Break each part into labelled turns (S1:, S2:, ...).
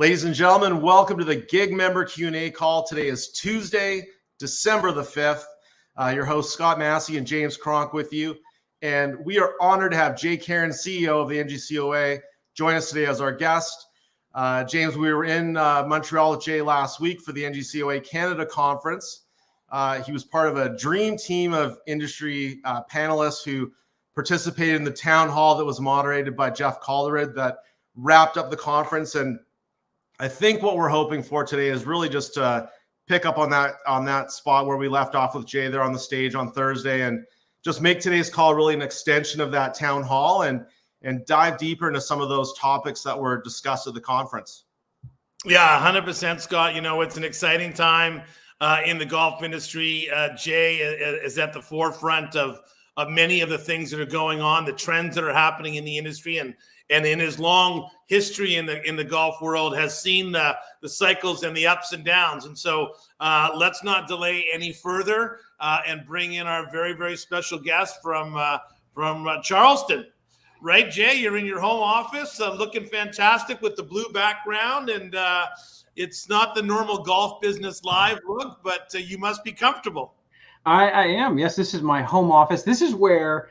S1: Ladies and gentlemen, welcome to the Gig Member Q&A call. Today is Tuesday, December the 5th. Your hosts, Scott Massey and James Cronk with you. And we are honored to have Jay Caron, CEO of the NGCOA, join us today as our guest. James, we were in Montreal with Jay last week for the NGCOA Canada Conference. He was part of a dream team of industry panelists who participated in the town hall that was moderated by Jeff Calderwood that wrapped up the conference. And I think what we're hoping for today is really just to pick up on that spot where we left off with Jay there on the stage on Thursday, and just make today's call really an extension of that town hall and dive deeper into some of those topics that were discussed at the conference.
S2: Yeah, 100%, Scott. You know, it's an exciting time in the golf industry. Jay is at the forefront of many of the things that are going on, the trends that are happening in the industry, and in his long history in the golf world has seen the cycles and the ups and downs. And so let's not delay any further and bring in our very, very special guest from Charleston. Right, Jay? You're in your home office looking fantastic with the blue background, and it's not the normal Golf Business Live look, but you must be comfortable.
S3: I am. Yes, this is my home office. This is where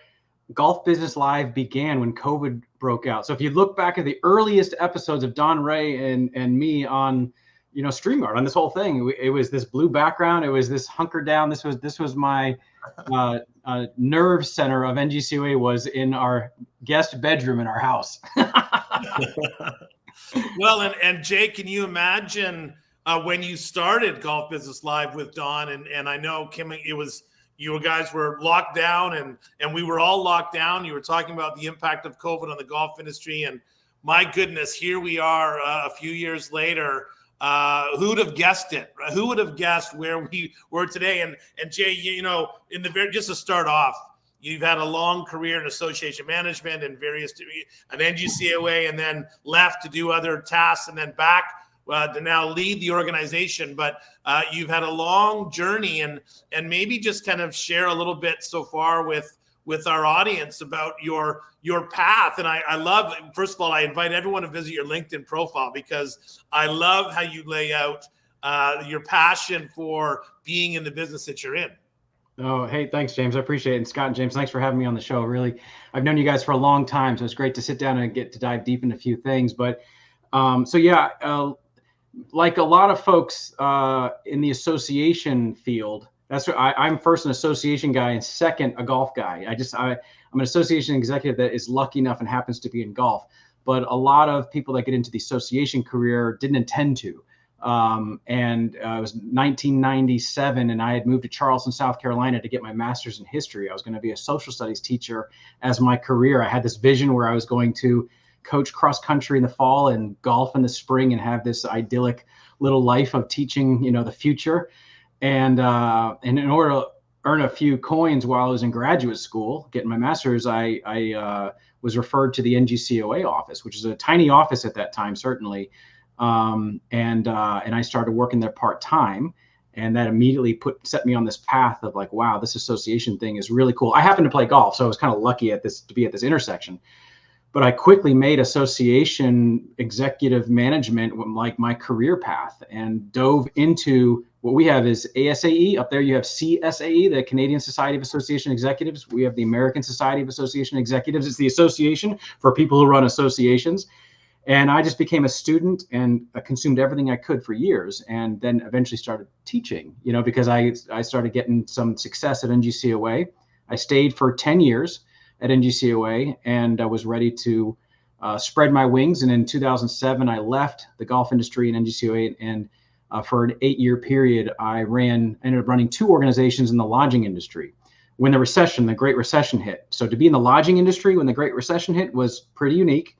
S3: Golf Business Live began when COVID broke out. So if you look back at the earliest episodes of Don Ray and me on, StreamYard, on this whole thing, it was this blue background. It was this hunker down. This was my nerve center of NGCOA, was in our guest bedroom in our house.
S2: Well, and Jay, can you imagine when you started Golf Business Live with Don? And I know, Kim, you guys were locked down and we were all locked down. You were talking about the impact of COVID on the golf industry. And my goodness, here we are a few years later. Who would have guessed it? Who would have guessed where we were today? And Jay, just to start off, you've had a long career in association management and an NGCOA, and then left to do other tasks, and then back to now lead the organization. But you've had a long journey, and maybe just kind of share a little bit so far with our audience about your path. And I love, first of all, I invite everyone to visit your LinkedIn profile, because I love how you lay out your passion for being in the business that you're in.
S3: Oh, hey, thanks, James. I appreciate it. And Scott and James, thanks for having me on the show. Really, I've known you guys for a long time, so it's great to sit down and get to dive deep into a few things. But like a lot of folks in the association field, that's what I'm first an association guy and second a golf guy. I'm an association executive that is lucky enough and happens to be in golf. But a lot of people that get into the association career didn't intend to. It was 1997, and I had moved to Charleston, South Carolina to get my master's in history. I was going to be a social studies teacher as my career. I had this vision where I was going to coach cross country in the fall and golf in the spring and have this idyllic little life of teaching, the future. And in order to earn a few coins while I was in graduate school, getting my master's, I was referred to the NGCOA office, which is a tiny office at that time, certainly. And I started working there part-time, and that immediately set me on this path of like, wow, this association thing is really cool. I happen to play golf, so I was kind of lucky to be at this intersection. But I quickly made association executive management like my career path, and dove into what we have is ASAE. Up there you have CSAE, the Canadian Society of Association Executives. We have the American Society of Association Executives. It's the association for people who run associations. And I just became a student and consumed everything I could for years, and then eventually started teaching, because I started getting some success at NGCOA. I stayed for 10 years at NGCOA, and I was ready to spread my wings. And in 2007, I left the golf industry in NGCOA, and for an 8-year period, I ended up running 2 organizations in the lodging industry when the Great Recession hit. So to be in the lodging industry when the Great Recession hit was pretty unique.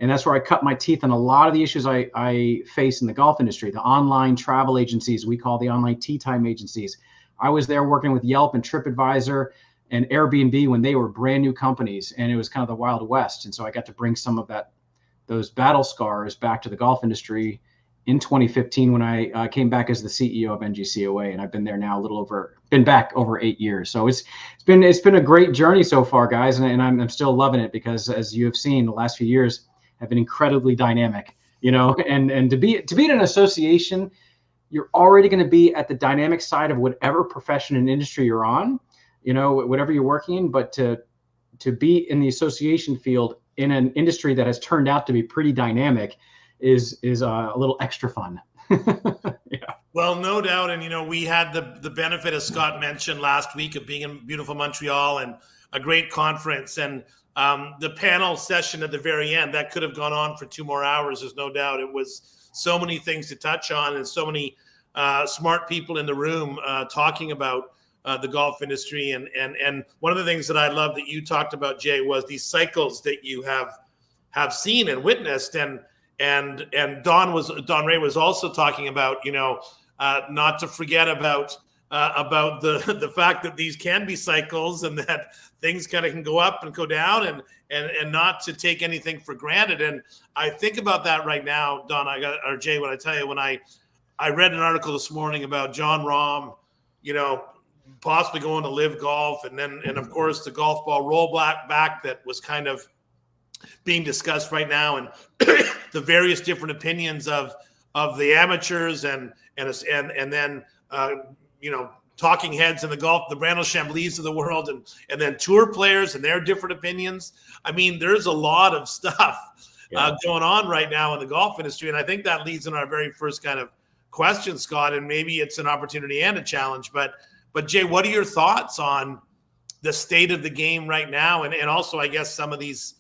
S3: And that's where I cut my teeth on a lot of the issues I face in the golf industry, the online travel agencies, we call the online tee time agencies. I was there working with Yelp and TripAdvisor and Airbnb when they were brand new companies, and it was kind of the Wild West. And so I got to bring some of those battle scars back to the golf industry in 2015 when I came back as the CEO of NGCOA, and I've been there now been back over 8 years. So it's been a great journey so far, guys, and I'm still loving it, because as you have seen, the last few years have been incredibly dynamic. and to be in an association, you're already going to be at the dynamic side of whatever profession and industry you're on, whatever you're working in. But to be in the association field in an industry that has turned out to be pretty dynamic is a little extra fun. Yeah.
S2: Well, no doubt. And, we had the benefit, as Scott mentioned last week, of being in beautiful Montreal and a great conference. And the panel session at the very end, that could have gone on for 2 more hours. There's no doubt. It was so many things to touch on and so many smart people in the room talking about the golf industry. And one of the things that I love that you talked about, Jay, was these cycles that you have seen and witnessed. And Don Ray was also talking about, not to forget about the fact that these can be cycles and that things kind of can go up and go down and not to take anything for granted. And I think about that right now, Don, Jay, when I tell you, when I read an article this morning about John Rahm, possibly going to Live Golf, and of course the golf ball rollback that was kind of being discussed right now, and the various different opinions of the amateurs and then talking heads in the golf, the Brandel Chamblees of the world, and then tour players and their different opinions. I mean, there's a lot of stuff going on right now in the golf industry, and I think that leads in our very first kind of question, Scott, and maybe it's an opportunity and a challenge. But Jay, what are your thoughts on the state of the game right now, and also, I guess, some of these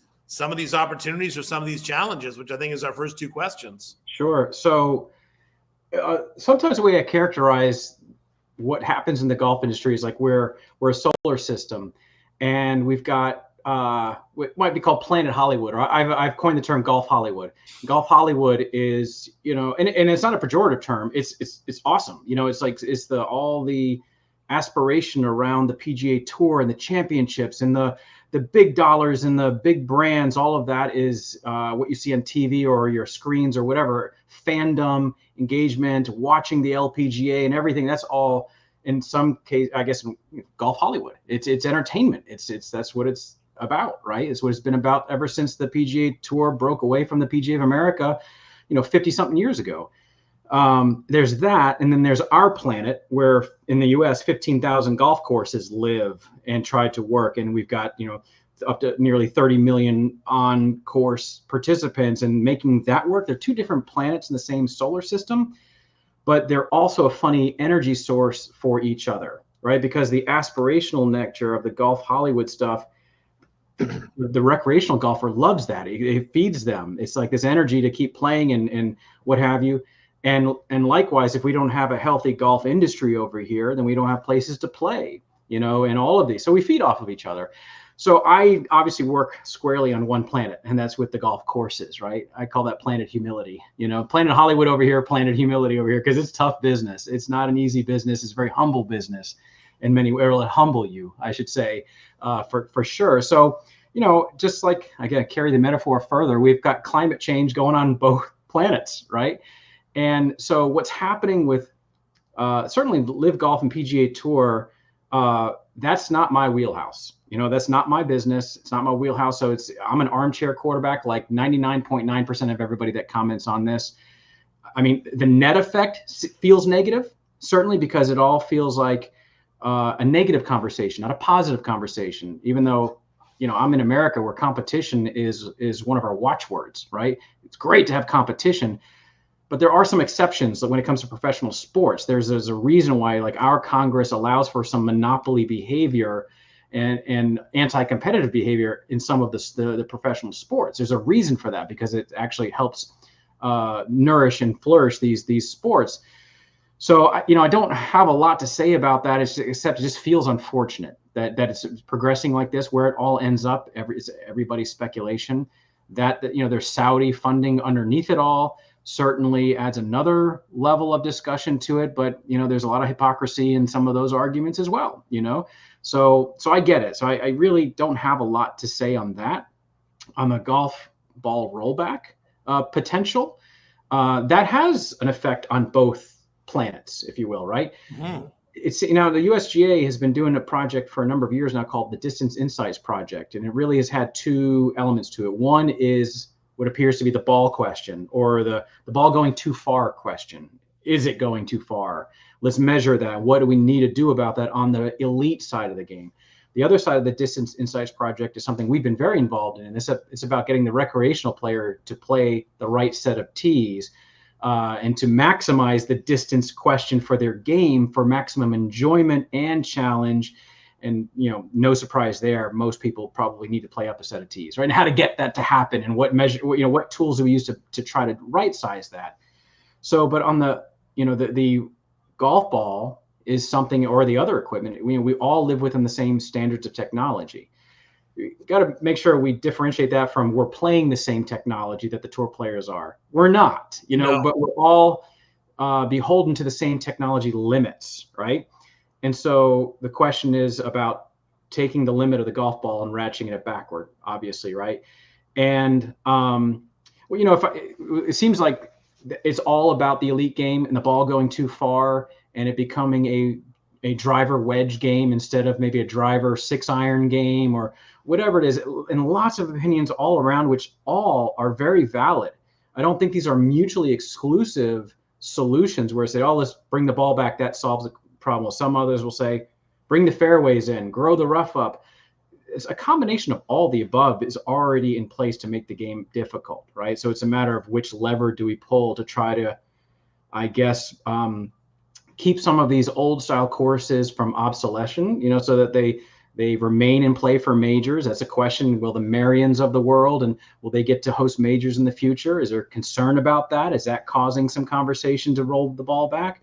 S2: opportunities or some of these challenges, which I think is our first 2 questions?
S3: Sure. So sometimes the way I characterize what happens in the golf industry is like we're a solar system, and we've got what might be called Planet Hollywood, or I've coined the term Golf Hollywood. Golf Hollywood is, and it's not a pejorative term. It's awesome. It's all the aspiration around the PGA Tour and the championships and the big dollars and the big brands. All of that is what you see on TV or your screens or whatever. Fandom, engagement, watching the LPGA and everything. That's all, in some case, I guess, Golf Hollywood. It's entertainment. That's what it's about, right? It's what it's been about ever since the PGA Tour broke away from the PGA of America, 50 something years ago. There's that, and then there's our planet, where in the U.S. 15,000 golf courses live and try to work, and we've got up to nearly 30 million on-course participants, and making that work. They're 2 different planets in the same solar system, but they're also a funny energy source for each other, right? Because the aspirational nature of the Golf Hollywood stuff, the recreational golfer loves that. It feeds them. It's like this energy to keep playing and what have you. And likewise, if we don't have a healthy golf industry over here, then we don't have places to play, and all of these. So we feed off of each other. So I obviously work squarely on one planet, and that's with the golf courses, right? I call that Planet Humility. Planet Hollywood over here, Planet Humility over here, because it's tough business. It's not an easy business. It's a very humble business in many ways. It'll humble you, I should say, for sure. So, just like, again, carry the metaphor further, we've got climate change going on both planets, right? And so what's happening with certainly Live Golf and PGA Tour, that's not my wheelhouse. That's not my business. It's not my wheelhouse. So I'm an armchair quarterback, like 99.9% of everybody that comments on this. I mean, the net effect feels negative, certainly, because it all feels like a negative conversation, not a positive conversation, even though, I'm in America where competition is one of our watchwords, right? It's great to have competition. But there are some exceptions that when it comes to professional sports, there's a reason why, like, our Congress allows for some monopoly behavior and anti-competitive behavior in some of the professional sports. There's a reason for that, because it actually helps nourish and flourish these sports. So, I don't have a lot to say about that, except it just feels unfortunate that it's progressing like this. Where it all ends up, it's everybody's speculation. That there's Saudi funding underneath it all certainly adds another level of discussion to it. But, there's a lot of hypocrisy in some of those arguments as well, So I get it. So I really don't have a lot to say on that. On the golf ball rollback potential, that has an effect on both planets, if you will, right? Mm-hmm. It's, the USGA has been doing a project for a number of years now called the Distance Insights Project. And it really has had 2 elements to it. One is what appears to be the ball question, or the ball going too far question. Is it going too far? Let's measure that. What do we need to do about that on the elite side of the game? The other side of the Distance Insights project is something we've been very involved in. And it's about getting the recreational player to play the right set of tees and to maximize the distance question for their game for maximum enjoyment and challenge. And, no surprise there, most people probably need to play up a set of tees, right? And how to get that to happen, and what tools do we use to try to right size that? So, but on the golf ball is something, or the other equipment, we all live within the same standards of technology. You got to make sure we differentiate that from we're playing the same technology that the tour players are. We're not,
S2: No.
S3: but we're all beholden to the same technology limits, right? And so the question is about taking the limit of the golf ball and ratcheting it backward, obviously, right? And it seems like it's all about the elite game and the ball going too far and it becoming a driver wedge game instead of maybe a driver 6-iron game or whatever it is. And lots of opinions all around, which all are very valid. I don't think these are mutually exclusive solutions where say, oh, let's bring the ball back, that solves the problem. Some others will say, bring the fairways in, grow the rough up. It's a combination of all the above is already in place to make the game difficult, right? So it's a matter of which lever do we pull to try to, I guess, keep some of these old style courses from obsolescence, so that they remain in play for majors. That's a question. Will the Marions of the world, and will they get to host majors in the future? Is there concern about that? Is that causing some conversation to roll the ball back?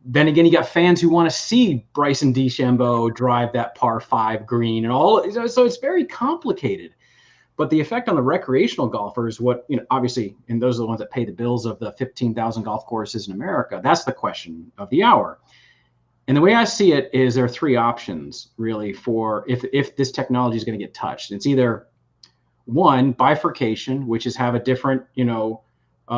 S3: Then again, you got fans who want to see Bryson DeChambeau drive that par 5 green and all. So it's very complicated. But the effect on the recreational golfers, obviously, and those are the ones that pay the bills of the 15,000 golf courses in America, that's the question of the hour. And the way I see it is there are 3 options really for if this technology is going to get touched. It's either one, bifurcation, which is have a different,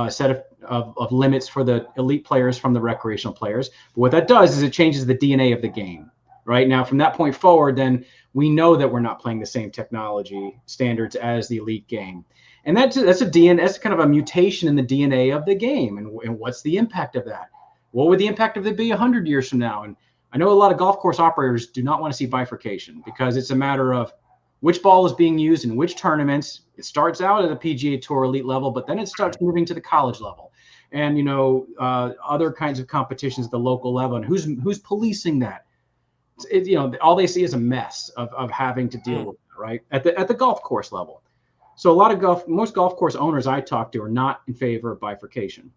S3: set of limits for the elite players from the recreational players. But what that does is it changes the DNA of the game. Right now, from that point forward, then we know that we're not playing the same technology standards as the elite game. And that's kind of a mutation in the DNA of the game. And what's the impact of that? What would the impact of it be 100 years from now? And I know a lot of golf course operators do not want to see bifurcation because it's a matter of which ball is being used in which tournaments. It starts out at a PGA Tour elite level, but then it starts moving to the college level. And, other kinds of competitions at the local level. And who's policing that? All they see is a mess of having to deal with it, right? At the golf course level. So most golf course owners I talk to are not in favor of bifurcation.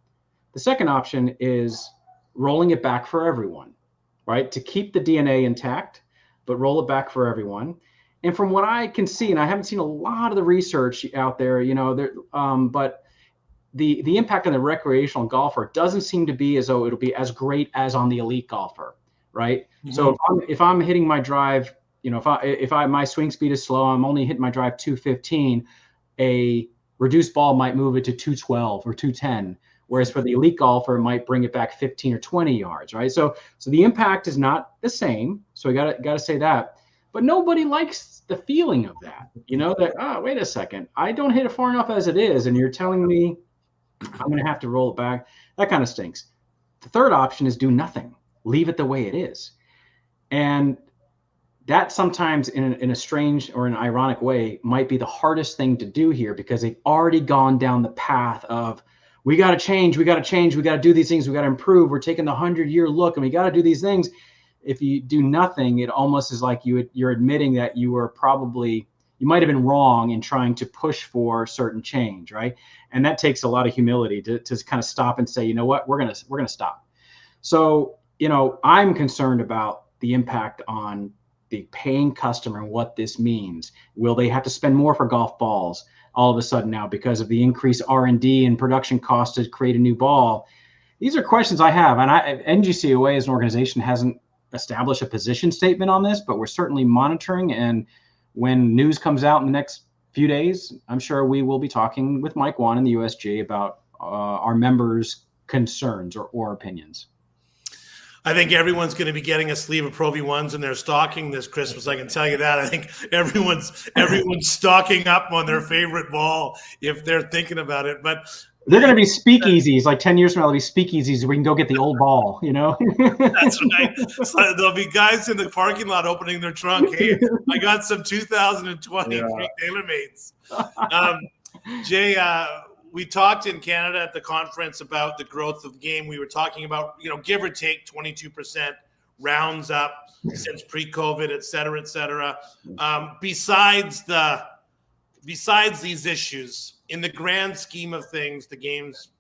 S3: The second option is rolling it back for everyone, right? To keep the DNA intact, but roll it back for everyone. And from what I can see, and I haven't seen a lot of the research out there, but the impact on the recreational golfer doesn't seem to be as though it'll be as great as on the elite golfer. Right. Mm-hmm. So if I'm hitting my drive, if my swing speed is slow, I'm only hitting my drive 215, a reduced ball might move it to 212 or 210. Whereas for the elite golfer, it might bring it back 15 or 20 yards. Right. So the impact is not the same. So we got to say that. But nobody likes the feeling of that, that, wait a second, I don't hit it far enough as it is. And you're telling me I'm going to have to roll it back. That kind of stinks. The third option is do nothing. Leave it the way it is. And that sometimes in a strange or an ironic way might be the hardest thing to do here because they've already gone down the path of we got to change, we got to do these things, we got to improve, we're taking the 100-year look and we got to do these things. If you do nothing, it almost is like you're admitting that you might have been wrong in trying to push for certain change, right? And that takes a lot of humility to kind of stop and say, you know what, we're gonna stop. So I'm concerned about the impact on the paying customer and what this means. Will they have to spend more for golf balls all of a sudden now because of the increased R&D and production costs to create a new ball? These are questions I have. And NGCOA as an organization hasn't established a position statement on this, but we're certainly monitoring. And when news comes out in the next few days, I'm sure we will be talking with Mike Wan and the USG about our members' concerns or opinions.
S2: I think everyone's going to be getting a sleeve of Pro V1s in their stocking this Christmas. I can tell you that. I think everyone's stocking up on their favorite ball if they're thinking about it. But
S3: they're going to be speakeasies. Like 10 years from now, they'll be speakeasies where we can go get the old ball, you know?
S2: That's right. So there'll be guys in the parking lot opening their trunk. Hey, I got some 2023 TaylorMades. Jay, we talked in Canada at the conference about the growth of the game. We were talking about, give or take 22% rounds up since pre-COVID, et cetera, et cetera. Besides these issues, in the grand scheme of things, the game's,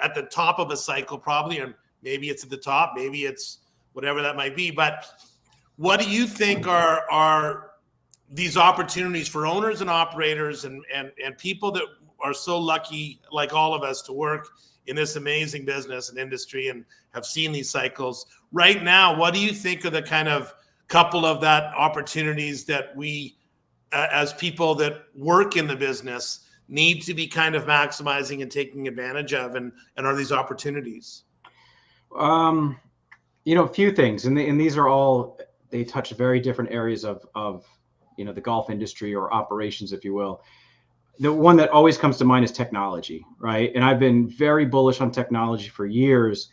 S2: at the top of a cycle probably, and maybe it's at the top, maybe it's whatever that might be. But what do you think are these opportunities for owners and operators and people that are so lucky, like all of us, to work in this amazing business and industry and have seen these cycles right now? What do you think are the kind of couple of that opportunities that we, as people that work in the business, need to be kind of maximizing and taking advantage of, and are these opportunities?
S3: A few things, and these are all, they touch very different areas of the golf industry or operations, if you will. The one that always comes to mind is technology, right? And I've been very bullish on technology for years,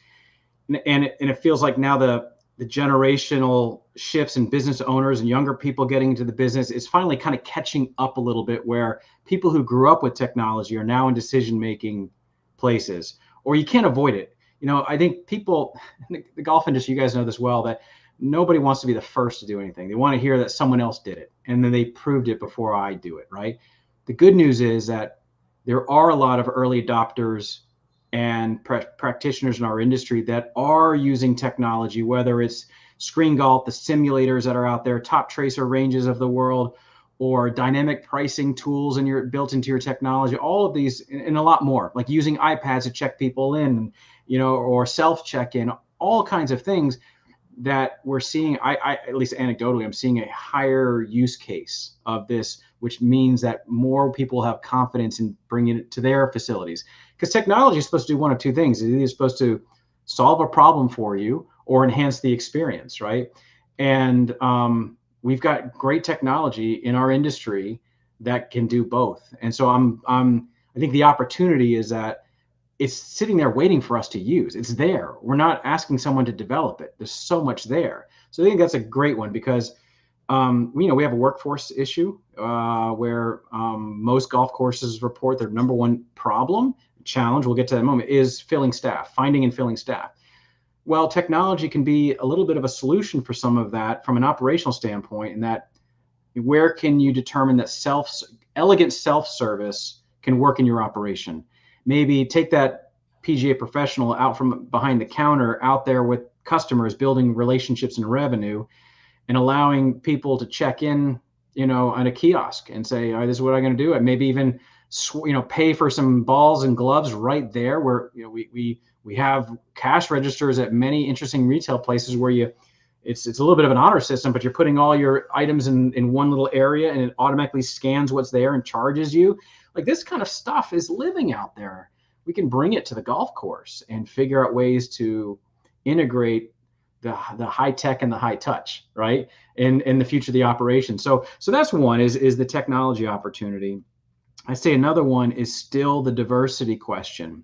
S3: and it feels like now the generational shifts in business owners and younger people getting into the business is finally kind of catching up a little bit, where people who grew up with technology are now in decision-making places, or you can't avoid it. I think people, the golf industry, you guys know this well, that nobody wants to be the first to do anything. They want to hear that someone else did it, and then they proved it before I do it, right? The good news is that there are a lot of early adopters and practitioners in our industry that are using technology, whether it's Screen Golf, the simulators that are out there, Top Tracer ranges of the world, or dynamic pricing tools built into your technology, all of these and a lot more, like using iPads to check people in, or self-check-in, all kinds of things that we're seeing. I at least anecdotally, I'm seeing a higher use case of this, which means that more people have confidence in bringing it to their facilities. Because technology is supposed to do one of two things. It's either supposed to solve a problem for you or enhance the experience, right? And we've got great technology in our industry that can do both. And so I think the opportunity is that it's sitting there waiting for us to use. It's there. We're not asking someone to develop it. There's so much there. So I think that's a great one, because we have a workforce issue where most golf courses report their number one challenge, we'll get to that in a moment, is finding and filling staff. Well, technology can be a little bit of a solution for some of that from an operational standpoint, in that where can you determine that elegant self-service can work in your operation? Maybe take that PGA professional out from behind the counter out there with customers, building relationships and revenue, and allowing people to check in, on a kiosk and say, all right, this is what I'm going to do. And maybe even, pay for some balls and gloves right there, where, we have cash registers at many interesting retail places where it's a little bit of an honor system, but you're putting all your items in one little area, and it automatically scans what's there and charges you. Like, this kind of stuff is living out there. We can bring it to the golf course and figure out ways to integrate the high tech and the high touch, right? In the future of the operation. So that's one, is the technology opportunity. I say another one is still the diversity question,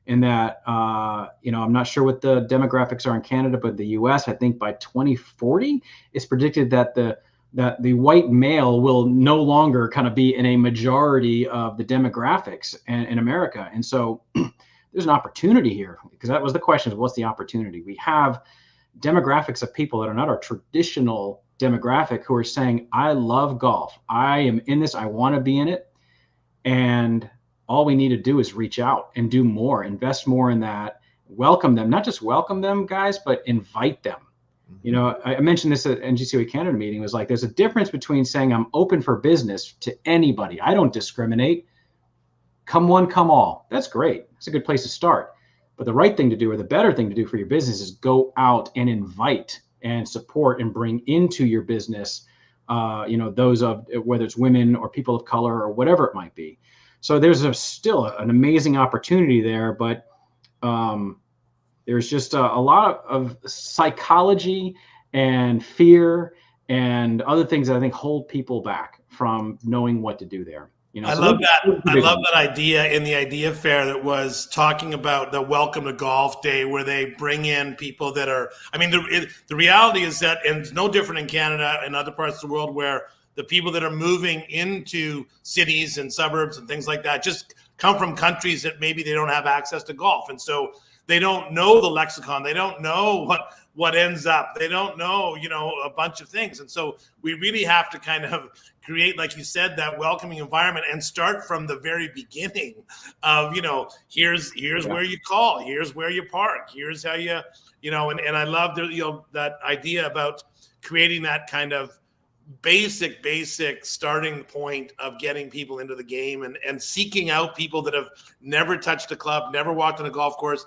S3: in that, I'm not sure what the demographics are in Canada, but the US, I think by 2040, it's predicted that the white male will no longer kind of be in a majority of the demographics in America. And so there's an opportunity here, because that was the question, is what's the opportunity? We have demographics of people that are not our traditional demographic, who are saying, I love golf. I am in this. I want to be in it. And all we need to do is reach out and do more, invest more in that, welcome them, not just welcome them, guys, but invite them. I mentioned this at NGCOA Canada meeting, was like, there's a difference between saying I'm open for business to anybody. I don't discriminate. Come one, come all. That's great. It's a good place to start. But the right thing to do, or the better thing to do for your business, is go out and invite and support and bring into your business, those of, whether it's women or people of color or whatever it might be. So there's still an amazing opportunity there, but There's just a lot of psychology and fear and other things that I think hold people back from knowing what to do there.
S2: I love that. I love that idea in the idea fair that was talking about the Welcome to Golf Day, where they bring in people that are, I mean, the reality is that, and it's no different in Canada and other parts of the world, where the people that are moving into cities and suburbs and things like that just come from countries that maybe they don't have access to golf. And so they don't know the lexicon. They don't know what ends up. They don't know, a bunch of things. And so we really have to kind of create, like you said, that welcoming environment and start from the very beginning of, here's where you call, here's where you park, here's how you, and I love that idea about creating that kind of basic starting point of getting people into the game and seeking out people that have never touched a club, never walked on a golf course.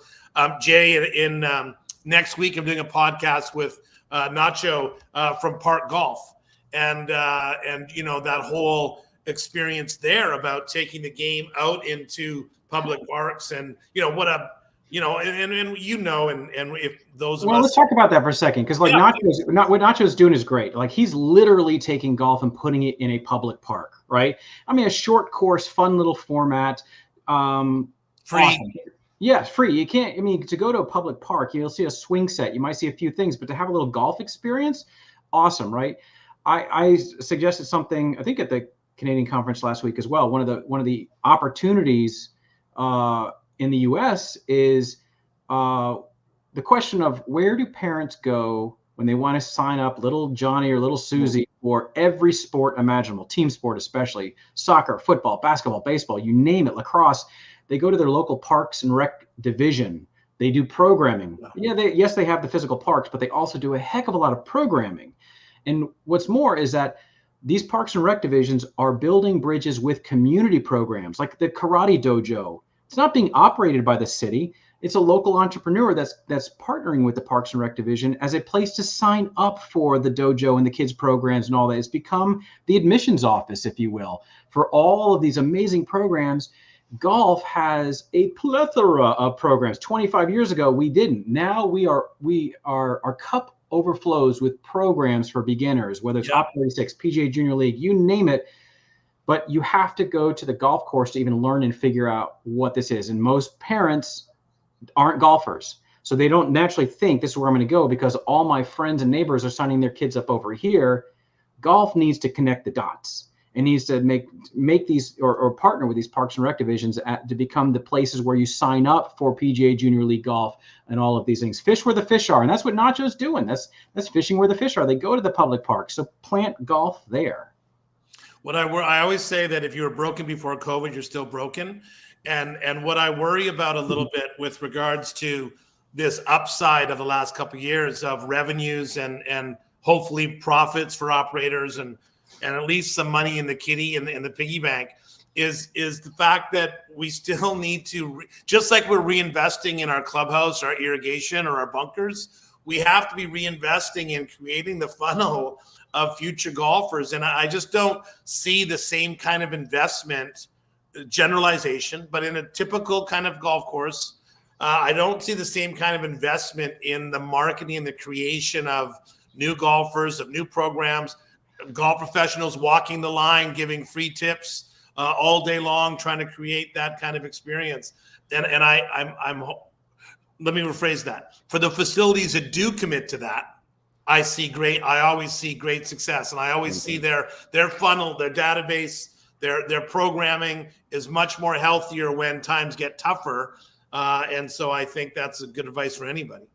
S2: Jay, in next week, I'm doing a podcast with Nacho from Park Golf, and that whole experience there about taking the game out into public parks, and and if those of us.
S3: Let's talk about that for a second, because what Nacho's doing is great. Like, he's literally taking golf and putting it in a public park, right? I mean, a short course, fun little format.
S2: Free.
S3: Awesome. Yeah, free. You can't, to go to a public park, you'll see a swing set, you might see a few things, but to have a little golf experience, awesome, right? I suggested something, I think at the Canadian conference last week as well. One of the opportunities in the US is the question of, where do parents go when they want to sign up little Johnny or little Susie for every sport imaginable, team sport especially, soccer, football, basketball, baseball, you name it, lacrosse. They go to their local parks and rec division. They do programming. Yeah, they have the physical parks, but they also do a heck of a lot of programming. And what's more is that these parks and rec divisions are building bridges with community programs, like the karate dojo. It's not being operated by the city. It's a local entrepreneur that's partnering with the Parks and Rec division as a place to sign up for the dojo and the kids programs and all that. It's become the admissions office, if you will, for all of these amazing programs. Golf has a plethora of programs. 25 years ago, we didn't. Now our cup overflows with programs for beginners, whether it's Top 36, PGA Junior League, you name it. But you have to go to the golf course to even learn and figure out what this is. And most parents aren't golfers, so they don't naturally think this is where I'm going to go because all my friends and neighbors are signing their kids up over here. Golf needs to connect the dots. It needs to make these or partner with these Parks and Rec divisions to become the places where you sign up for PGA Junior League golf and all of these things. Fish where the fish are, and that's what Nacho's doing. That's fishing where the fish are. They go to the public park, so plant golf there.
S2: I always say that if you were broken before COVID, you're still broken, and what I worry about a little bit with regards to this upside of the last couple of years of revenues and hopefully profits for operators and at least some money in the kitty and in the piggy bank is the fact that we still need to, just like we're reinvesting in our clubhouse, our irrigation, or our bunkers, we have to be reinvesting in creating the funnel of future golfers. And I just don't see the same kind of investment, generalization, but in a typical kind of golf course, I don't see the same kind of investment in the marketing and the creation of new golfers, of new programs, golf professionals walking the line, giving free tips all day long, trying to create that kind of experience. And I'm let me rephrase that. For the facilities that do commit to that, I always see great success, and I always see their funnel, their database, their programming is much more healthier when times get tougher. And so I think that's a good advice for anybody.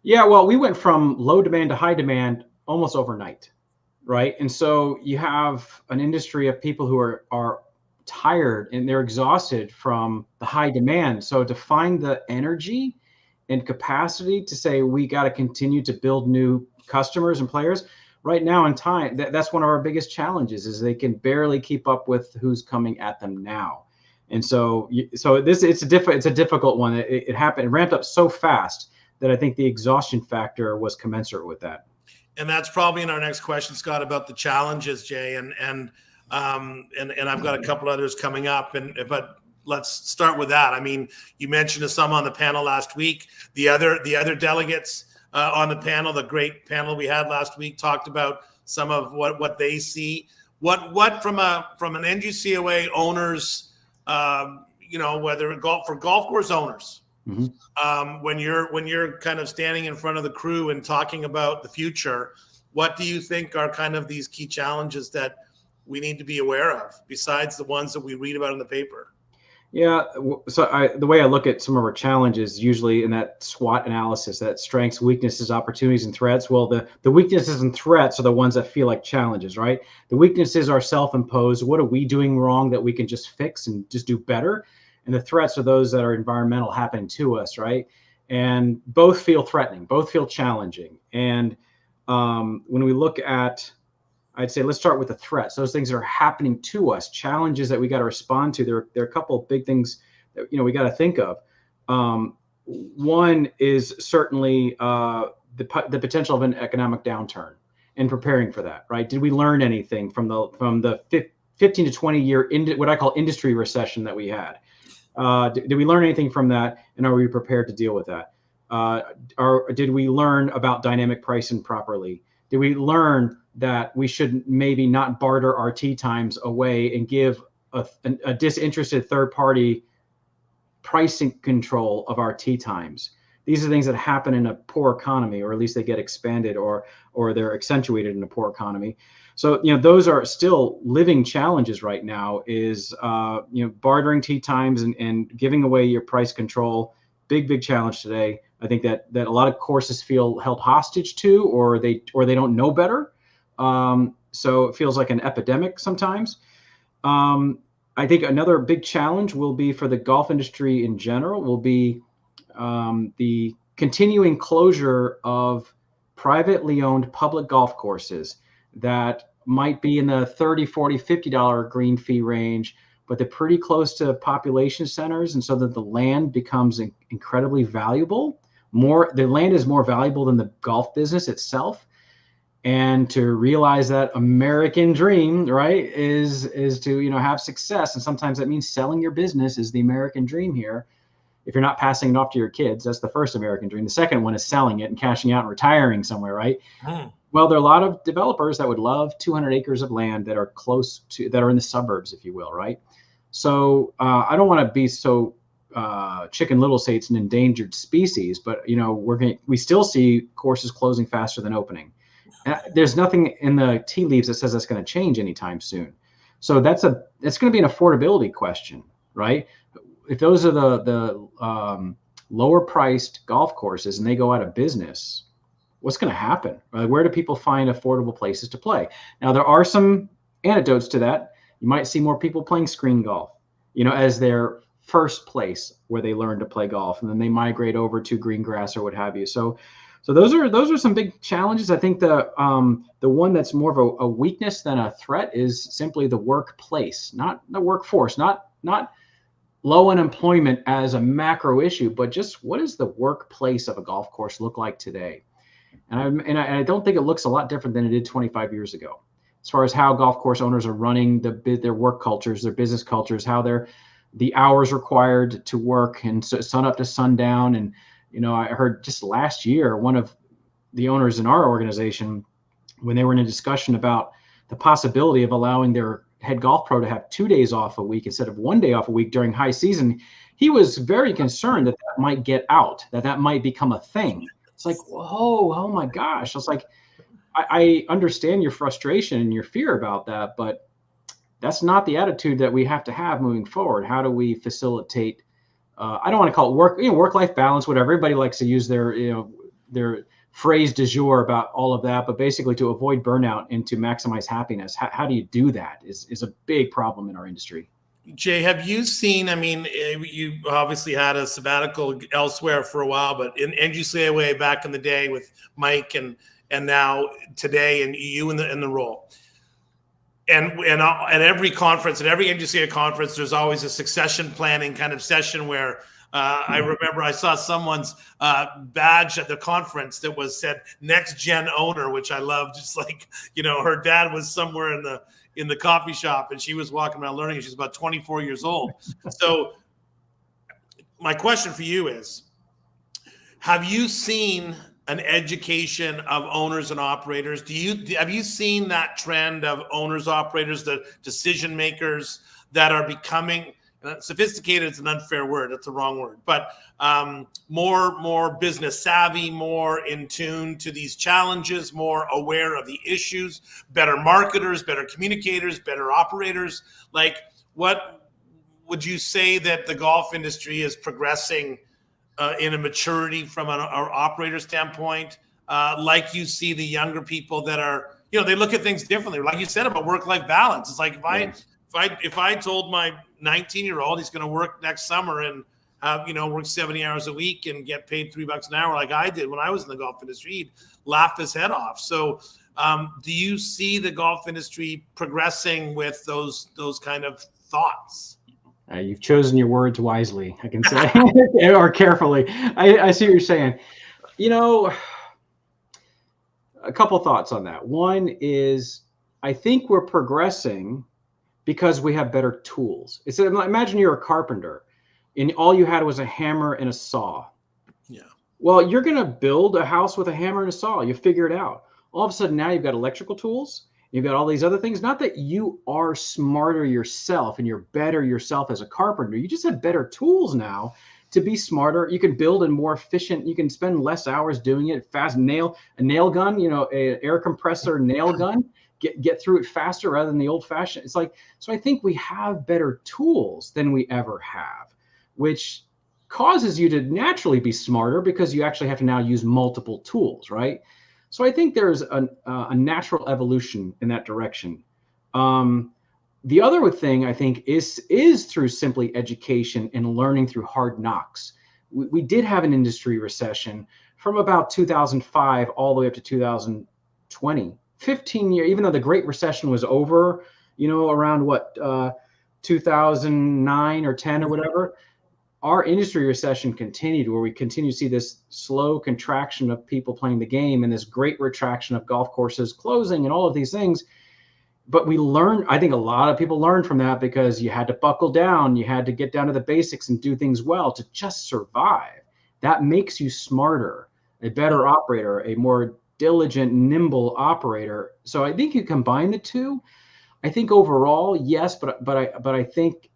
S3: Yeah, well, we went from low demand to high demand almost overnight. Right. And so you have an industry of people who are tired and they're exhausted from the high demand. So to find the energy and capacity to say, we got to continue to build new customers and players right now in time, that's one of our biggest challenges is they can barely keep up with who's coming at them now. And so it's a difficult one. It happened. It ramped up so fast that I think the exhaustion factor was commensurate with that.
S2: And that's probably in our next question, Scott, about the challenges, Jay, and I've got a couple others coming up. But let's start with that. I mean, you mentioned some on the panel last week. The other delegates on the panel, the great panel we had last week, talked about some of what they see. What from an NGCOA owners, whether for golf course owners, when you're kind of standing in front of the crew and talking about the future, what do you think are kind of these key challenges that we need to be aware of besides the ones that we read about in the paper?
S3: Yeah. So the way I look at some of our challenges, usually in that SWOT analysis, that strengths, weaknesses, opportunities, and threats. Well, the weaknesses and threats are the ones that feel like challenges, right? The weaknesses are self-imposed. What are we doing wrong that we can just fix and just do better? And the threats are those that are environmental happening to us, right? And both feel threatening, both feel challenging. And when we look at, I'd say, let's start with the threats. Those things that are happening to us, challenges that we got to respond to. There are a couple of big things that we got to think of. One is certainly the potential of an economic downturn and preparing for that. Right? Did we learn anything from the 15 to 20 year what I call industry recession that we had? Did we learn anything from that, and are we prepared to deal with that? Or did we learn about dynamic pricing properly? Did we learn that we should maybe not barter our tee times away and give a disinterested third party pricing control of our tee times? These are things that happen in a poor economy, or at least they get expanded or they're accentuated in a poor economy. So, those are still living challenges right now, is, bartering tee times and giving away your price control. Big challenge today. I think that a lot of courses feel held hostage to, or they don't know better. So it feels like an epidemic sometimes. I think another big challenge will be for the golf industry in general will be the continuing closure of privately owned public golf courses that might be in the $30, $40, $50 green fee range, but they're pretty close to population centers, and so that the land becomes incredibly valuable. The land is more valuable than the golf business itself. And to realize that American dream, right, is to have success, and sometimes that means selling your business is the American dream here. If you're not passing it off to your kids, that's the first American dream. The second one is selling it and cashing out and retiring somewhere, right? Well, there are a lot of developers that would love 200 acres of land that are that are in the suburbs, if you will, right? So I don't want to be so Chicken Little say it's an endangered species, but we still see courses closing faster than opening. There's nothing in the tea leaves that says that's going to change anytime soon. So that's going to be an affordability question, right? If those are the lower priced golf courses and they go out of business, what's going to happen? Where do people find affordable places to play? Now, there are some antidotes to that. You might see more people playing screen golf, as their first place where they learn to play golf, and then they migrate over to green grass or what have you. So those are some big challenges. I think the one that's more of a weakness than a threat is simply the workplace, not the workforce, not low unemployment as a macro issue, but just what does the workplace of a golf course look like today? And I don't think it looks a lot different than it did 25 years ago, as far as how golf course owners are running their work cultures, their business cultures, how the hours required to work and sun up to sundown. And I heard just last year, one of the owners in our organization, when they were in a discussion about the possibility of allowing their head golf pro to have 2 days off a week instead of 1 day off a week during high season, he was very concerned that might get out, that might become a thing. It's like, whoa, oh my gosh. I was like, I understand your frustration and your fear about that, but that's not the attitude that we have to have moving forward. How do we facilitate? I don't want to call it work-life balance, whatever. Everybody likes to use their phrase du jour about all of that, but basically to avoid burnout and to maximize happiness. How do you do that is a big problem in our industry.
S2: Jay, have you seen, you obviously had a sabbatical elsewhere for a while, but in NGCOA back in the day with Mike and now today and you in the role. And at every conference, at every NGCOA conference, there's always a succession planning kind of session where I remember I saw someone's badge at the conference that said next gen owner, which I love. Just like, her dad was somewhere in the coffee shop and she was walking around learning. She's about 24 years old. So my question for you is, have you seen an education of owners and operators? Have you seen that trend of owners, operators, the decision makers that are becoming sophisticated? It's an unfair word. That's the wrong word. But more business savvy, more in tune to these challenges, more aware of the issues, better marketers, better communicators, better operators. Like, what would you say that the golf industry is progressing in a maturity from an operator standpoint? Like you see the younger people that are, they look at things differently. Like you said about work-life balance. It's like if I told my 19-year-old he's going to work next summer and work 70 hours a week and get paid $3 an hour like I did when I was in the golf industry, he'd laugh his head off. So do you see the golf industry progressing with those kind of thoughts?
S3: You've chosen your words wisely, I can say, or carefully. I see what you're saying. A couple thoughts on that. One is, I think we're progressing because we have better tools. Imagine you're a carpenter and all you had was a hammer and a saw.
S2: Yeah.
S3: Well, you're going to build a house with a hammer and a saw. You figure it out. All of a sudden now you've got electrical tools. You've got all these other things. Not that you are smarter yourself and you're better yourself as a carpenter. You just have better tools now to be smarter. You can build and more efficient. You can spend less hours doing it. A nail gun, an air compressor nail gun. Get through it faster rather than the old fashioned. It's like, so I think we have better tools than we ever have, which causes you to naturally be smarter because you actually have to now use multiple tools, right? So I think there's a natural evolution in that direction. The other thing I think is through simply education and learning through hard knocks. We did have an industry recession from about 2005 all the way up to 2020, 15 years, even though the Great Recession was over, around 2009 or 10 or whatever. Our industry recession continued, where we continue to see this slow contraction of people playing the game and this great retraction of golf courses closing and all of these things. But we learned, I think a lot of people learned from that because you had to buckle down. You had to get down to the basics and do things well to just survive. That makes you smarter, a better operator, a more diligent, nimble operator. So I think you combine the two. I think overall, yes, but I think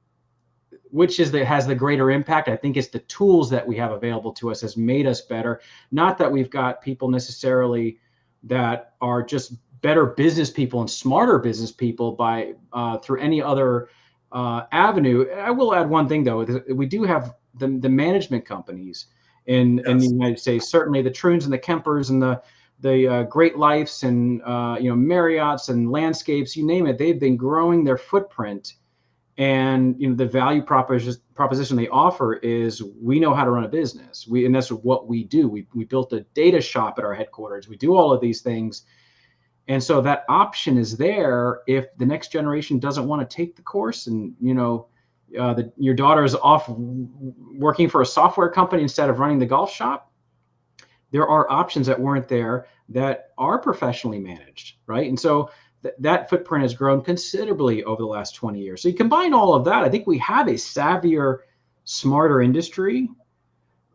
S3: which has the greater impact. I think it's the tools that we have available to us has made us better. Not that we've got people necessarily that are just better business people and smarter business people by through any other avenue. I will add one thing though. We do have the management companies in the United States. Certainly the Troons and the Kempers and the Great Lifes and Marriott's and Landscapes, you name it. They've been growing their footprint. And the value proposition they offer is we know how to run a business. And that's what we do. We built a data shop at our headquarters. We do all of these things. And so that option is there if the next generation doesn't want to take the course and, your daughter is off working for a software company instead of running the golf shop. There are options that weren't there that are professionally managed, right? And so that footprint has grown considerably over the last 20 years. So you combine all of that, I think we have a savvier, smarter industry,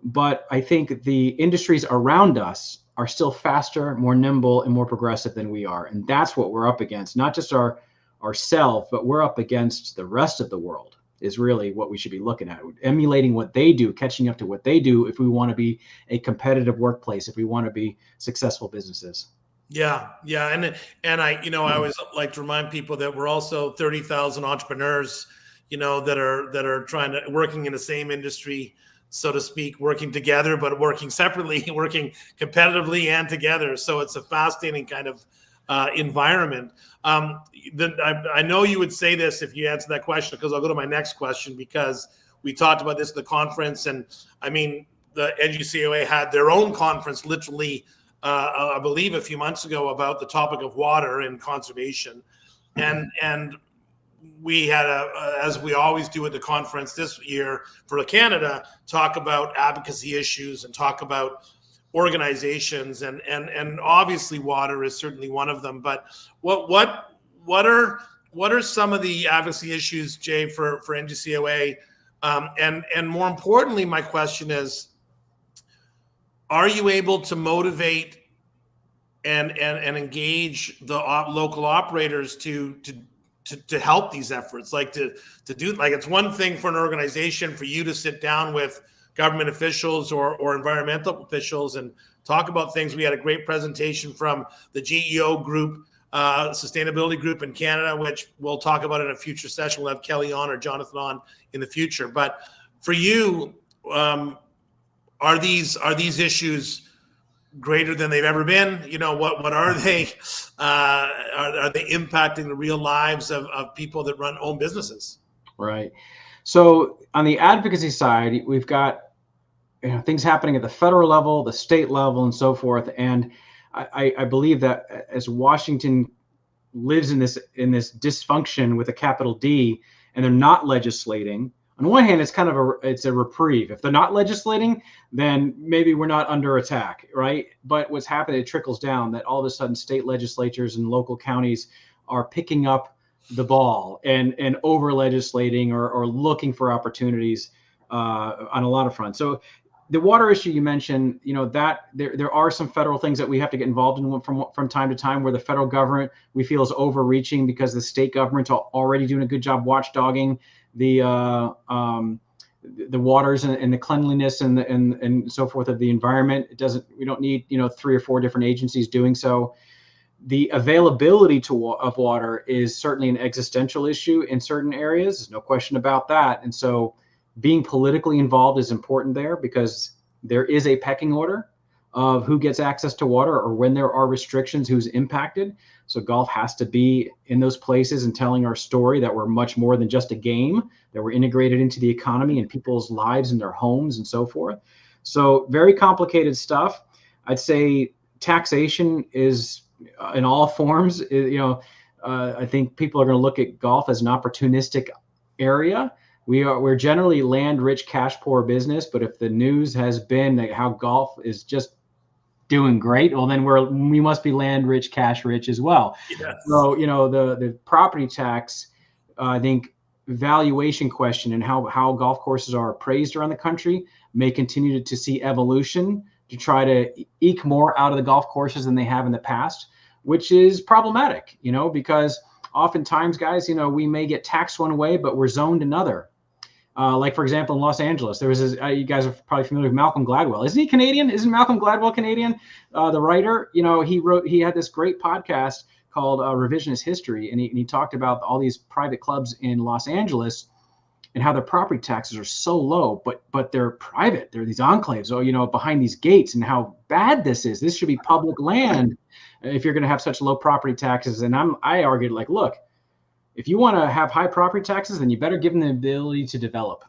S3: but I think the industries around us are still faster, more nimble, and more progressive than we are. And that's what we're up against, not just ourselves, but we're up against the rest of the world is really what we should be looking at, emulating what they do, catching up to what they do if we want to be a competitive workplace, if we want to be successful businesses.
S2: Yeah. And I always like to remind people that we're also 30,000 entrepreneurs, that are working in the same industry, so to speak, working together, but working separately, working competitively and together. So it's a fascinating kind of environment. I know you would say this if you answer that question, because I'll go to my next question, because we talked about this at the conference. And I mean, the NGCOA had their own conference literally I believe a few months ago about the topic of water and conservation. And we had as we always do at the conference this year for Canada, talk about advocacy issues and talk about organizations, and obviously water is certainly one of them. But what are some of the advocacy issues, Jay, for NGCOA? And more importantly, my question is, are you able to motivate and engage the local operators to help these efforts? Like to do, like, it's one thing for an organization for you to sit down with government officials or environmental officials and talk about things. We had a great presentation from the GEO group, sustainability group in Canada, which we'll talk about in a future session. We'll have Kelly on or Jonathan on in the future. But for you, are these issues greater than they've ever been? You know, what are they? Are they impacting the real lives of people that own businesses?
S3: Right. So on the advocacy side, we've got things happening at the federal level, the state level, and so forth. And I believe that as Washington lives in this dysfunction with a capital D, and they're not legislating, on one hand, it's kind of it's a reprieve. If they're not legislating, then maybe we're not under attack, right? But what's happening, it trickles down that all of a sudden state legislatures and local counties are picking up the ball and over legislating or looking for opportunities on a lot of fronts. So the water issue you mentioned, that there are some federal things that we have to get involved in from time to time, where the federal government we feel is overreaching because the state governments are already doing a good job watchdogging the waters and the cleanliness and so forth of the environment. We don't need 3 or 4 different agencies doing so. The availability of water is certainly an existential issue in certain areas. There's no question about that. And so being politically involved is important there, because there is a pecking order of who gets access to water, or when there are restrictions, who's impacted. So golf has to be in those places and telling our story that we're much more than just a game, that we're integrated into the economy and people's lives and their homes and so forth. So very complicated stuff. I'd say taxation is in all forms. I think people are going to look at golf as an opportunistic area. We're generally land-rich, cash-poor business, but if the news has been that how golf is just doing great, well, then we must be land-rich, cash-rich as well.
S2: Yes.
S3: So the property tax, I think, valuation question and how golf courses are appraised around the country may continue to see evolution to try to eke more out of the golf courses than they have in the past, which is problematic, because oftentimes, guys, we may get taxed one way, but we're zoned another. Like, for example, in Los Angeles, there was you guys are probably familiar with Malcolm Gladwell. Isn't he Canadian? Isn't Malcolm Gladwell Canadian? The writer, he had this great podcast called Revisionist History, and he talked about all these private clubs in Los Angeles and how their property taxes are so low, but they're private. They're these enclaves, behind these gates, and how bad this is. This should be public land if you're going to have such low property taxes. And I argued, like, look, if you want to have high property taxes, then you better give them the ability to develop,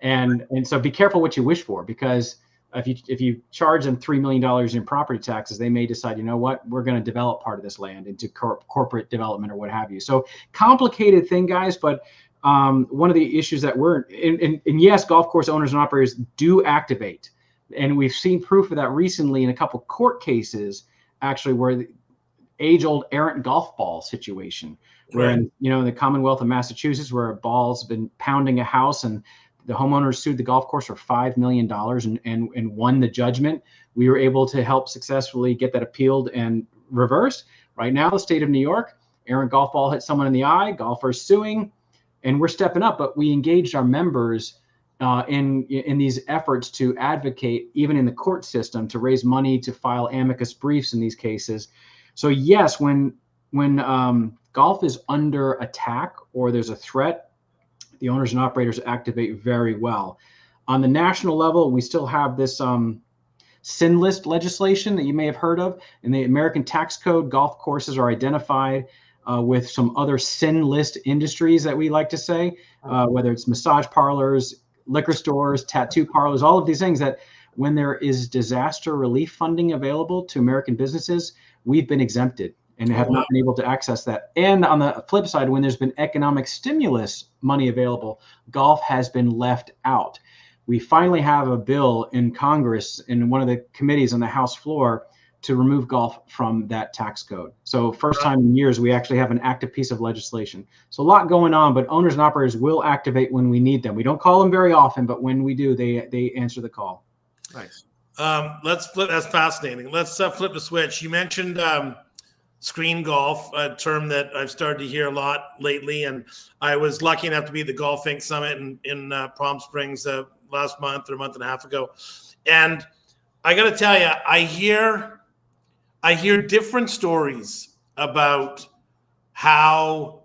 S3: and so be careful what you wish for, because if you charge them $3 million in property taxes, they may decide, we're going to develop part of this land into corporate development or what have you. So complicated thing, guys, but one of the issues that and yes, golf course owners and operators do activate, and we've seen proof of that recently in a couple court cases, actually, where the age-old errant golf ball situation, where in the Commonwealth of Massachusetts, where a ball's been pounding a house and the homeowners sued the golf course for $5 million and won the judgment. We were able to help successfully get that appealed and reversed. Right now, the state of New York, errant golf ball hit someone in the eye, golfers suing, and we're stepping up. But we engaged our members in these efforts to advocate, even in the court system, to raise money to file amicus briefs in these cases. So yes, when golf is under attack or there's a threat, the owners and operators activate very well. On the national level, we still have this sin list legislation that you may have heard of. In the American Tax Code, golf courses are identified with some other sin list industries that we like to say, whether it's massage parlors, liquor stores, tattoo parlors, all of these things that when there is disaster relief funding available to American businesses, we've been exempted. and have not been able to access that. And on the flip side, when there's been economic stimulus money available, golf has been left out. We finally have a bill in Congress in one of the committees on the House floor to remove golf from that tax code. So first time in years, we actually have an active piece of legislation. So a lot going on, but owners and operators will activate when we need them. We don't call them very often, but when we do, they answer the call.
S1: Nice.
S2: Let's flip. That's fascinating. Let's flip the switch. You mentioned screen golf, a term that I've started to hear a lot lately. And I was lucky enough to be at the Golf Inc. Summit in Palm Springs last month or a month and a half ago. And I got to tell you, I hear different stories about how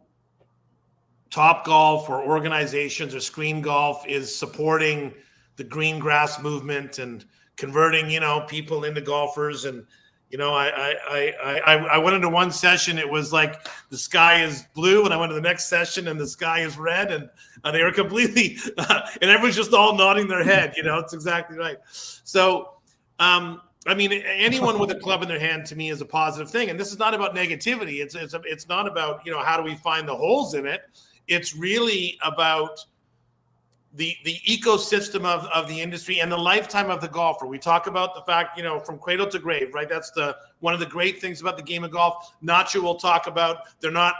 S2: Top Golf or organizations or Screen Golf is supporting the green grass movement and converting, people into golfers. And, I went into one session, it was like the sky is blue, and I went to the next session and the sky is red, and they were completely, and everyone's just all nodding their head, it's exactly right. So, anyone with a club in their hand to me is a positive thing. And this is not about negativity. It's not about, how do we find the holes in it? It's really about the ecosystem of the industry and the lifetime of the golfer. We talk about the fact, from cradle to grave, right? That's one of the great things about the game of golf. Nacho will talk about, they're not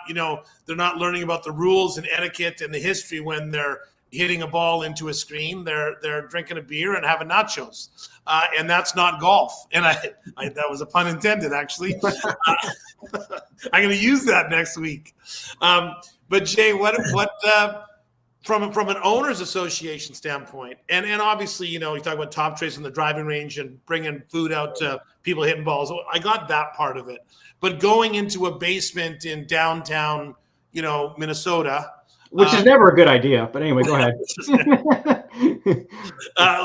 S2: learning about the rules and etiquette and the history when they're hitting a ball into a screen. They're drinking a beer and having nachos, and that's not golf. And I that was a pun intended, actually. I'm going to use that next week. But Jay, what from an owners association standpoint, and obviously, you talk about Top Trace on the driving range and bringing food out to people hitting balls. I got that part of it, but going into a basement in downtown, Minnesota.
S3: Which is never a good idea, but anyway, go ahead.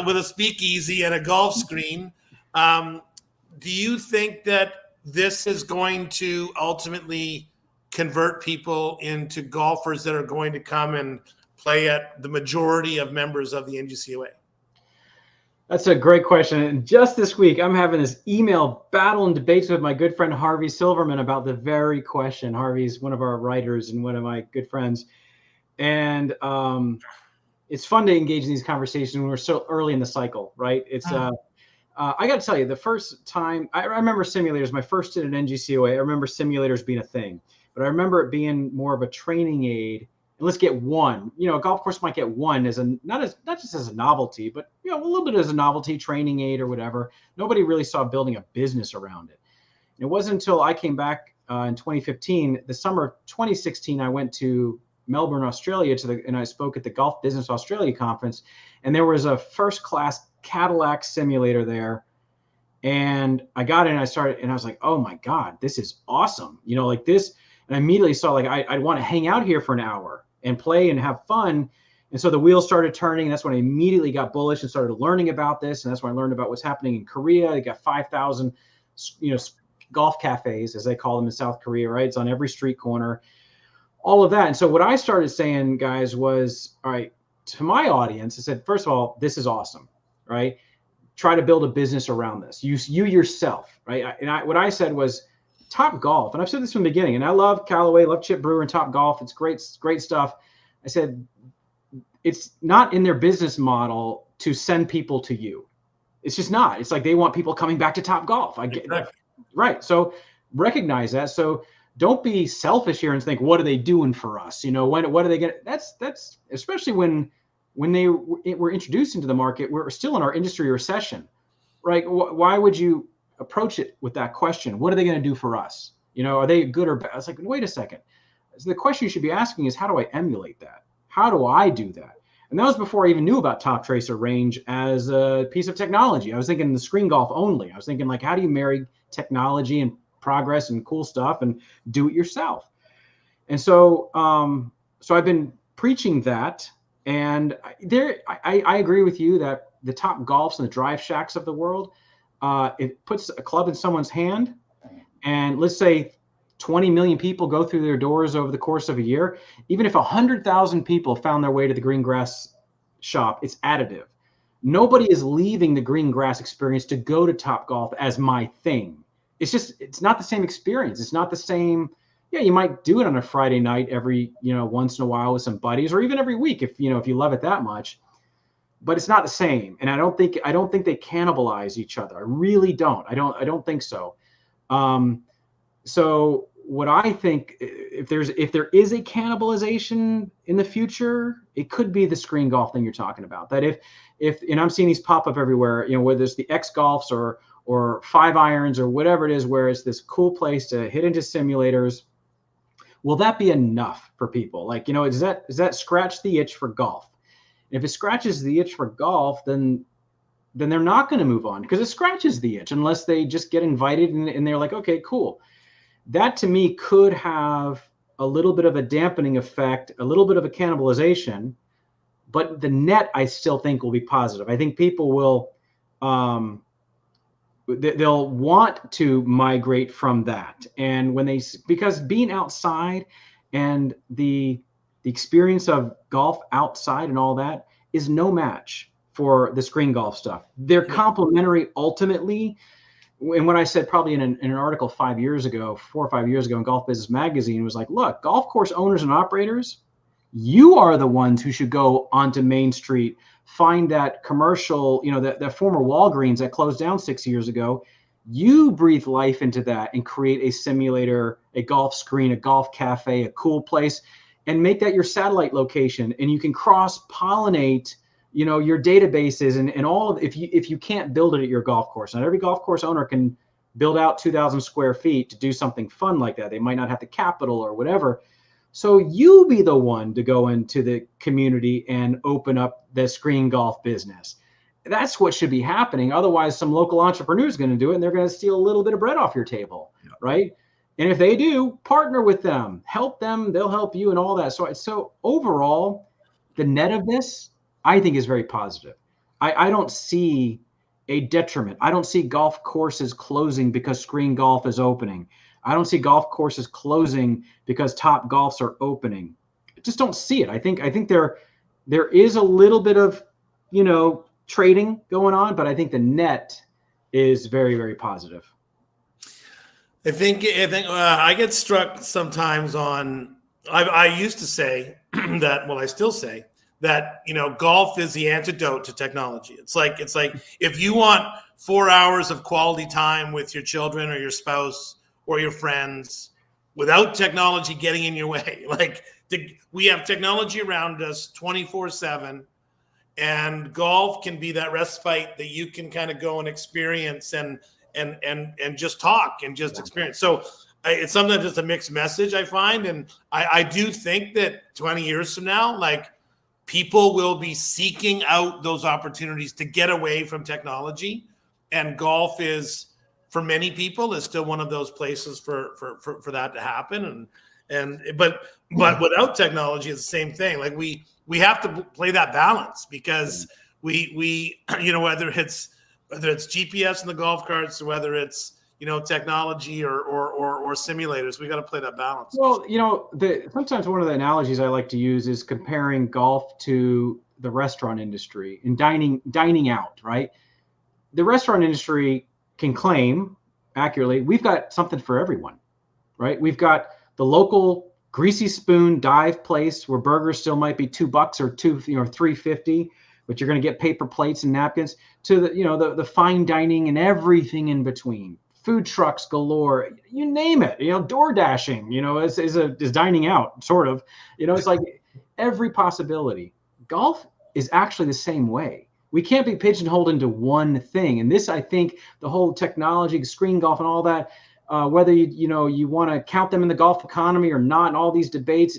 S2: With a speakeasy and a golf screen, do you think that this is going to ultimately convert people into golfers that are going to come and play at the majority of members of the NGCOA?
S3: That's a great question. And just this week, I'm having this email battle and debates with my good friend Harvey Silverman about the very question. Harvey's one of our writers and one of my good friends. And it's fun to engage in these conversations when we're so early in the cycle, right? It's I got to tell you, the first time I remember simulators, my first stint at NGCOA, I remember simulators being a thing, but I remember it being more of a training aid. And let's get one. A golf course might get one as not just as a novelty, but a little bit as a novelty training aid or whatever. Nobody really saw building a business around it. And it wasn't until I came back in 2015, the summer of 2016, I went to Melbourne, Australia, and I spoke at the Golf Business Australia conference, and there was a first-class Cadillac simulator there, and I got in, and I was like, oh my God, this is awesome, like this, and I immediately saw like I'd want to hang out here for an hour and play and have fun, and so the wheels started turning, and that's when I immediately got bullish and started learning about this, and that's when I learned about what's happening in Korea. They got 5,000, golf cafes, as they call them in South Korea, right? It's on every street corner. All of that. And so what I started saying, guys, was, all right, to my audience, I said, first of all, this is awesome, right? Try to build a business around this. You yourself, right? What I said was Top Golf, and I've said this from the beginning, and I love Callaway, love Chip Brewer and Top Golf. It's great stuff. I said, it's not in their business model to send people to you. It's just not. It's like they want people coming back to Top Golf. I get that. Right. So recognize that. So don't be selfish here and think, what are they doing for us? What are they getting? That's especially when they were introduced into the market, we're still in our industry recession, right? Why would you approach it with that question? What are they going to do for us? Are they good or bad? I was like, wait a second. So the question you should be asking is, how do I emulate that? How do I do that? And that was before I even knew about Top Tracer range as a piece of technology. I was thinking the screen golf only. I was thinking like, how do you marry technology and progress and cool stuff and do it yourself? And so I've been preaching that, and I agree with you that the Top Golfs and the Drive Shacks of the world, it puts a club in someone's hand, and let's say 20 million people go through their doors over the course of a year. Even if 100,000 people found their way to the green grass shop, it's additive. Nobody is leaving the green grass experience to go to Top Golf as my thing. it's not the same experience. It's not the same. Yeah, you might do it on a Friday night every, once in a while with some buddies, or even every week if you love it that much. But it's not the same. And I don't think they cannibalize each other. I really don't. I don't think so. So what I think, if there is a cannibalization in the future, it could be the screen golf thing you're talking about. That if and I'm seeing these pop up everywhere, whether it's the X Golfs or 5-irons or whatever it is, where it's this cool place to hit into simulators. Will that be enough for people? Like, does that scratch the itch for golf? If it scratches the itch for golf, then they're not going to move on, because it scratches the itch, unless they just get invited and they're like, okay, cool. That to me could have a little bit of a dampening effect, a little bit of a cannibalization, but the net I still think will be positive. I think people will, they'll want to migrate from that. And because being outside and the experience of golf outside and all that is no match for the screen golf stuff. They're complementary ultimately. And what I said probably in an article 4 or 5 years ago in Golf Business Magazine was like, look, golf course owners and operators, you are the ones who should go onto Main Street, find that commercial, that former Walgreens that closed down 6 years ago. You breathe life into that and create a simulator, a golf screen, a golf cafe, a cool place, and make that your satellite location. And you can cross-pollinate, your databases and all of, if you can't build it at your golf course. Not every golf course owner can build out 2,000 square feet to do something fun like that. They might not have the capital or whatever. So you be the one to go into the community and open up the screen golf business. That's what should be happening. Otherwise, some local entrepreneur is going to do it, and they're going to steal a little bit of bread off your table, right? And if they do, partner with them, help them, they'll help you and all that. So overall, the net of this, I think, is very positive. I don't see a detriment. I don't see golf courses closing because screen golf is opening. I don't see golf courses closing because Top Golfs are opening. I just don't see it. I think there is a little bit of, trading going on, but I think the net is very, very positive.
S2: I think I get struck sometimes on. I used to say that. Well, I still say that golf is the antidote to technology. It's like if you want 4 hours of quality time with your children or your spouse or your friends without technology getting in your way, we have technology around us 24/7, and golf can be that respite that you can kind of go and experience and just talk and just experience. So it's sometimes just a mixed message, I find. And I do think that 20 years from now, people will be seeking out those opportunities to get away from technology. And golf is, for many people, is still one of those places for that to happen. But without technology, it's the same thing. We have to play that balance, because we whether it's GPS in the golf carts, or whether it's technology or simulators, we got to play that balance.
S3: Well, sometimes one of the analogies I like to use is comparing golf to the restaurant industry and dining out, right? The restaurant industry can claim accurately, we've got something for everyone, right? We've got the local greasy spoon dive place where burgers still might be $2 or $3.50, but you're going to get paper plates and napkins, to the fine dining and everything in between. Food trucks galore, you name it. Door dashing, is dining out, sort of. It's like every possibility. Golf is actually the same way. We can't be pigeonholed into one thing. And this, I think, the whole technology, screen golf, and all that, whether you want to count them in the golf economy or not, and all these debates,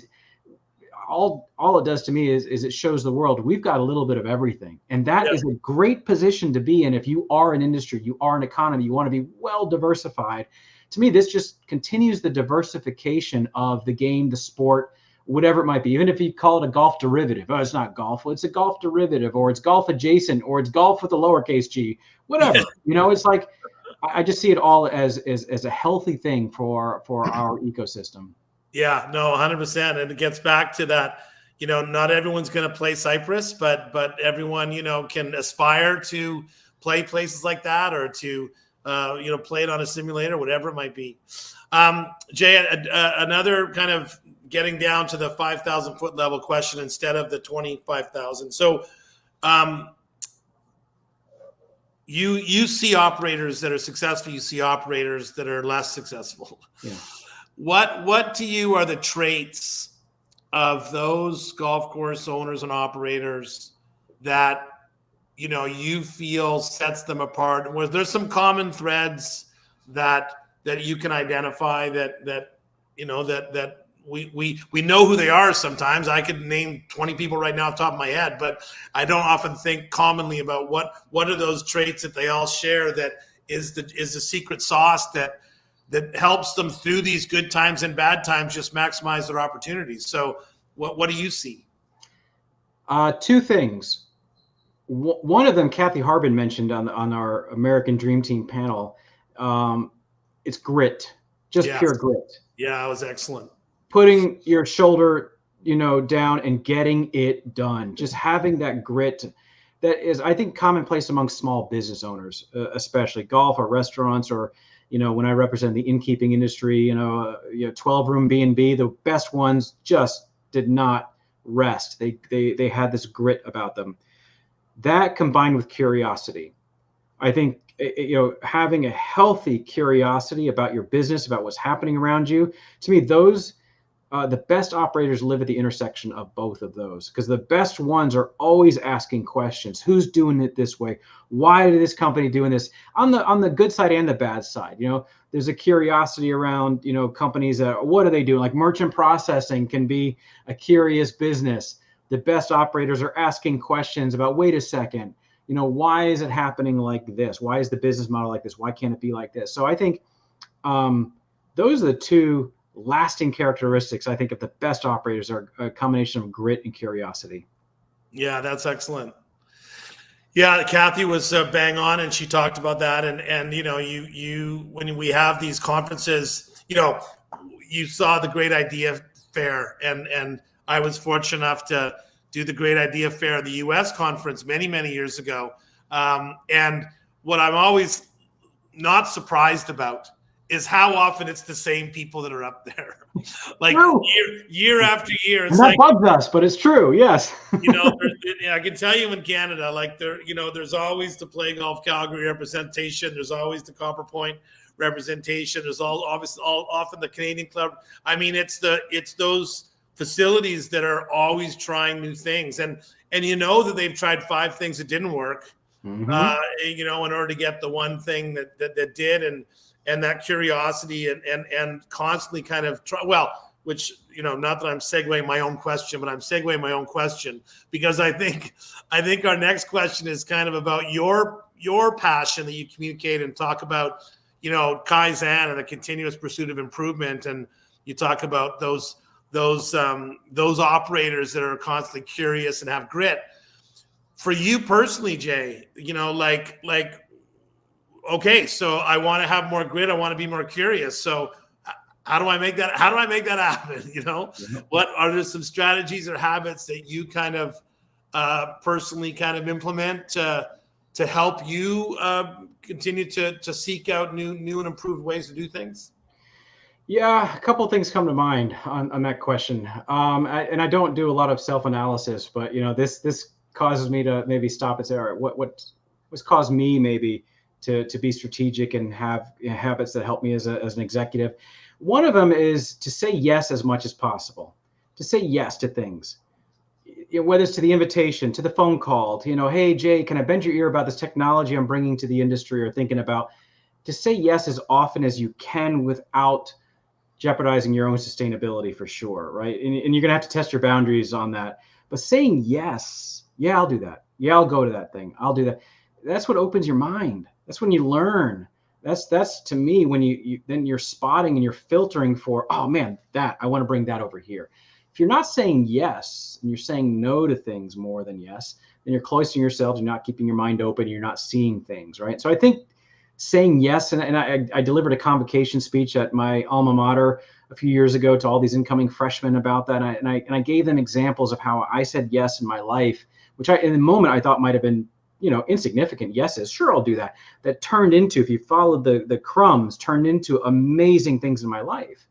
S3: all it does to me is it shows the world we've got a little bit of everything. And that is a great position to be in. If you are an industry, you are an economy, you want to be well diversified. To me, this just continues the diversification of the game, the sport, whatever it might be. Even if you call it a golf derivative, it's not golf. Well, it's a golf derivative, or it's golf adjacent, or it's golf with a lowercase g, whatever. It's like, I just see it all as a healthy thing for our ecosystem.
S2: Yeah, no, 100%. And it gets back to that, not everyone's going to play Cyprus, but everyone, can aspire to play places like that, or to play it on a simulator, whatever it might be. Jay, another kind of getting down to the 5,000 foot level question instead of the 25,000. So you see operators that are successful, you see operators that are less successful.
S3: Yeah.
S2: What to you are the traits of those golf course owners and operators that you feel sets them apart? Was there some common threads that you can identify that we know who they are sometimes? I could name 20 people right now off the top of my head, but I don't often think commonly about what are those traits that they all share that is the secret sauce that helps them through these good times and bad times just maximize their opportunities. So what do you see?
S3: Two things. One of them, Kathy Harbin mentioned on our American Dream Team panel. It's grit, just pure grit.
S2: Yeah, it was excellent.
S3: Putting your shoulder, down and getting it done. Just having that grit that is, I think, commonplace among small business owners, especially golf or restaurants, or, when I represent the innkeeping industry, 12-room B&B, the best ones just did not rest. They had this grit about them. That combined with curiosity, I think, having a healthy curiosity about your business, about what's happening around you, to me, those, the best operators live at the intersection of both of those, because the best ones are always asking questions. Who's doing it this way? Why is this company doing this? On the good side and the bad side, there's a curiosity around, companies that, what are they doing? Like merchant processing can be a curious business. The best operators are asking questions about, wait a second, why is it happening like this? Why is the business model like this? Why can't it be like this? So I think those are the two lasting characteristics, I think, of the best operators, are a combination of grit and curiosity.
S2: Yeah, that's excellent. Yeah, Kathy was bang on, and she talked about that. And you when we have these conferences, you saw the Great Idea Fair, and I was fortunate enough to do the Great Idea Fair, the U.S. conference many, many years ago. And what I'm always not surprised about is how often it's the same people that are up there. Like year after year. It's
S3: that bugs us, but it's true. Yes.
S2: I can tell you in Canada, like there's always the Play Golf Calgary representation. There's always the Copper Point representation. There's often the Canadian Club. I mean, it's those facilities that are always trying new things, and that they've tried 5 things that didn't work, in order to get the one thing that did, and that curiosity and constantly kind of try, which, not that I'm segueing my own question, but I'm segueing my own question, because I think our next question is kind of about your passion that you communicate and talk about, Kaizen and the continuous pursuit of improvement, and you talk about those operators that are constantly curious and have grit. For you personally, Jay, okay, so I want to have more grit. I want to be more curious. So how do I make that happen? What are there some strategies or habits that you kind of personally kind of implement to help you continue to seek out new and improved ways to do things?
S3: Yeah, a couple of things come to mind on that question. And I don't do a lot of self-analysis, but this causes me to maybe stop and say, all right, what's caused me maybe to be strategic and have habits that help me as an executive. One of them is to say yes as much as possible, to say yes to things, whether it's to the invitation, to the phone call, to, hey, Jay, can I bend your ear about this technology I'm bringing to the industry or thinking about? To say yes as often as you can without jeopardizing your own sustainability, for sure, right? And you're going to have to test your boundaries on that. But saying yes, yeah, I'll do that. Yeah, I'll go to that thing. I'll do that. That's what opens your mind. That's when you learn. That's to me when then you're spotting and you're filtering for, oh man, that I want to bring that over here. If you're not saying yes and you're saying no to things more than yes, then you're cloising yourself. You're not keeping your mind open. You're not seeing things, right? So I think saying yes, and I delivered a convocation speech at my alma mater a few years ago to all these incoming freshmen about that, and I gave them examples of how I said yes in my life, which in the moment I thought might have been insignificant yeses. Sure, I'll do that. That turned into, if you followed the crumbs, turned into amazing things in my life.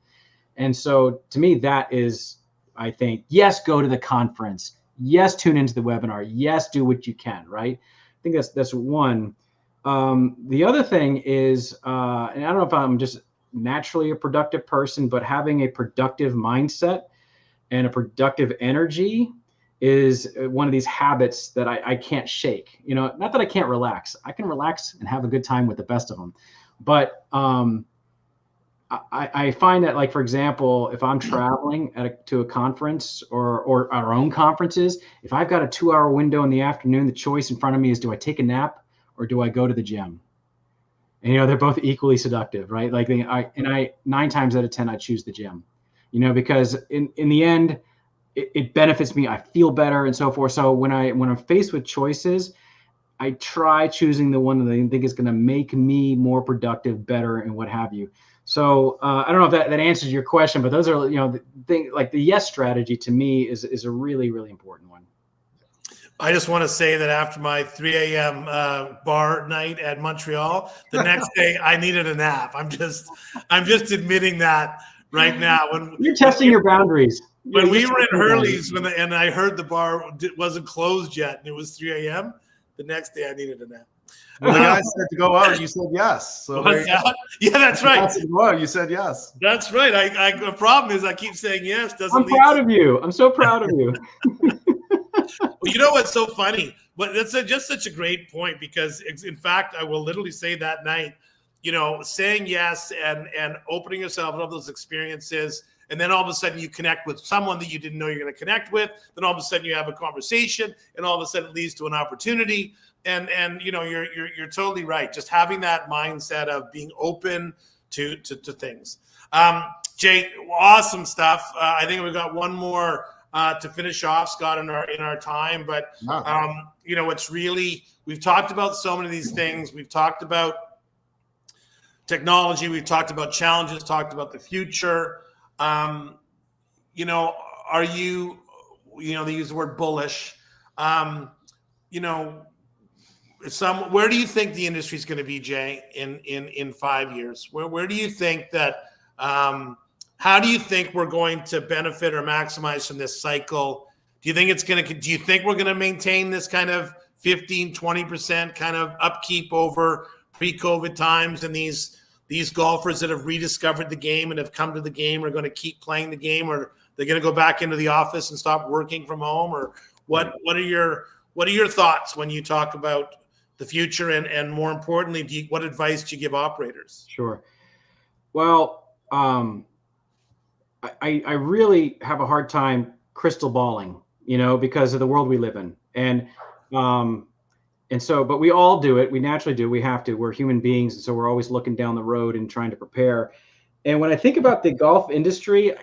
S3: And so to me, that is, I think, yes, go to the conference. Yes, tune into the webinar. Yes, do what you can, right? I think that's one. The other thing is, and I don't know if I'm just naturally a productive person, but having a productive mindset and a productive energy is one of these habits that I can't shake. Not that I can't relax. I can relax and have a good time with the best of them. But I find that, like, for example, if I'm traveling to a conference or our own conferences, if I've got a 2-hour window in the afternoon, the choice in front of me is, do I take a nap or do I go to the gym? And, they're both equally seductive, right? Like, 9 times out of 10, I choose the gym, because in the end, it benefits me. I feel better and so forth. So when I'm faced with choices, I try choosing the one that I think is going to make me more productive, better, and what have you. So I don't know if that answers your question, but those are, the thing, like the yes strategy to me is a really, really important one.
S2: I just want to say that after my 3 a.m. Bar night at Montreal, the next day I needed a nap. I'm just admitting that right now.
S3: You're testing your boundaries.
S2: When we were in Hurley's, and I heard the bar wasn't closed yet, and it was 3 a.m., the next day I needed a nap.
S1: Well, the guy said to go out, you said yes. So
S2: yeah, that's right.
S1: Well, you said yes.
S2: That's right. The problem is I keep saying yes.
S3: I'm proud of you. I'm so proud of you.
S2: Well, you know what's so funny? But that's just such a great point, because, in fact, I will literally say that night, saying yes and opening yourself up to those experiences, and then all of a sudden you connect with someone that you didn't know you're going to connect with. Then all of a sudden you have a conversation, and all of a sudden it leads to an opportunity. And you're totally right. Just having that mindset of being open to things. Jay, awesome stuff. I think we've got one more to finish off, Scott, in our time. But it's really, we've talked about so many of these things. We've talked about technology. We've talked about challenges. Talked about the future. Are you? They use the word bullish. Where do you think the industry is going to be, Jay, in 5 years? Where do you think that? How do you think we're going to benefit or maximize from this cycle? Do you think do you think we're going to maintain this kind of 15-20% kind of upkeep over pre-COVID times, and these golfers that have rediscovered the game and have come to the game are going to keep playing the game, or they're going to go back into the office and stop working from home? Or what are your thoughts when you talk about the future, and more importantly, what advice do you give operators?
S3: Sure. Well, I really have a hard time crystal balling, because of the world we live in. And so, but we all do it. We naturally do. We have to. We're human beings. And so we're always looking down the road and trying to prepare. And when I think about the golf industry,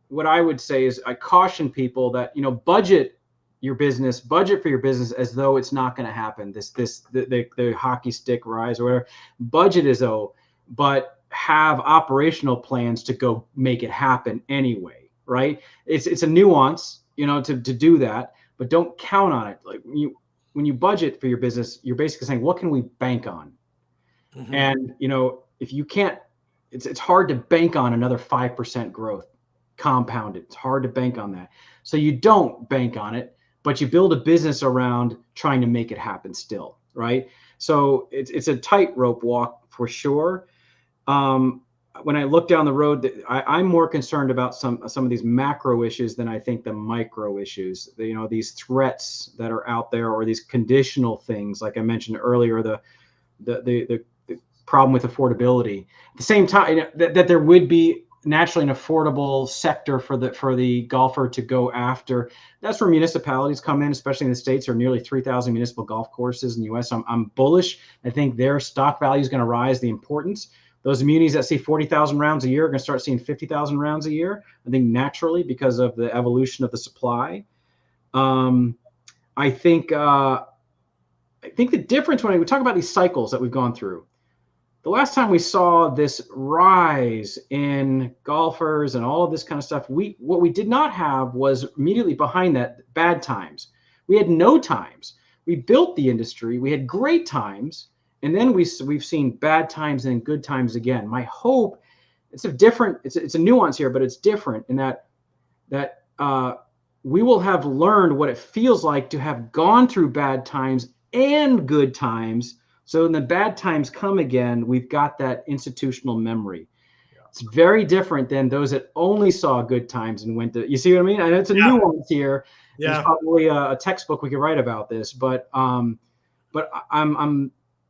S3: what I would say is I caution people that, budget for your business as though it's not going to happen. The hockey stick rise or whatever. Budget as though, but have operational plans to go make it happen anyway, right? It's a nuance, to do that, but don't count on it. Like when you budget for your business, you're basically saying, what can we bank on? Mm-hmm. And if you can't, it's hard to bank on another 5% growth compounded. It's hard to bank on that. So you don't bank on it, but you build a business around trying to make it happen still, right? So it's a tightrope walk for sure. When I look down the road, I'm more concerned about some of these macro issues than I think the micro issues. These threats that are out there, or these conditional things, like I mentioned earlier, the problem with affordability. At the same time, that there would be naturally an affordable sector for the golfer to go after. That's where municipalities come in, especially in the States. There are nearly 3,000 municipal golf courses in the U.S. I'm bullish. I think their stock value is going to rise. The importance. Those munis that see 40,000 rounds a year are going to start seeing 50,000 rounds a year, I think, naturally, because of the evolution of the supply. I think the difference when we talk about these cycles that we've gone through, the last time we saw this rise in golfers and all of this kind of stuff, what we did not have was immediately behind that bad times. We had no times we built the industry. We had great times, and then we've seen bad times and good times again. My hope, it's a nuance here, but it's different in that we will have learned what it feels like to have gone through bad times and good times. So when the bad times come again, we've got that institutional memory. Yeah. It's very different than those that only saw good times and went to, you see what I mean? I know it's a nuance here. Yeah. There's probably a textbook we could write about this, but I'm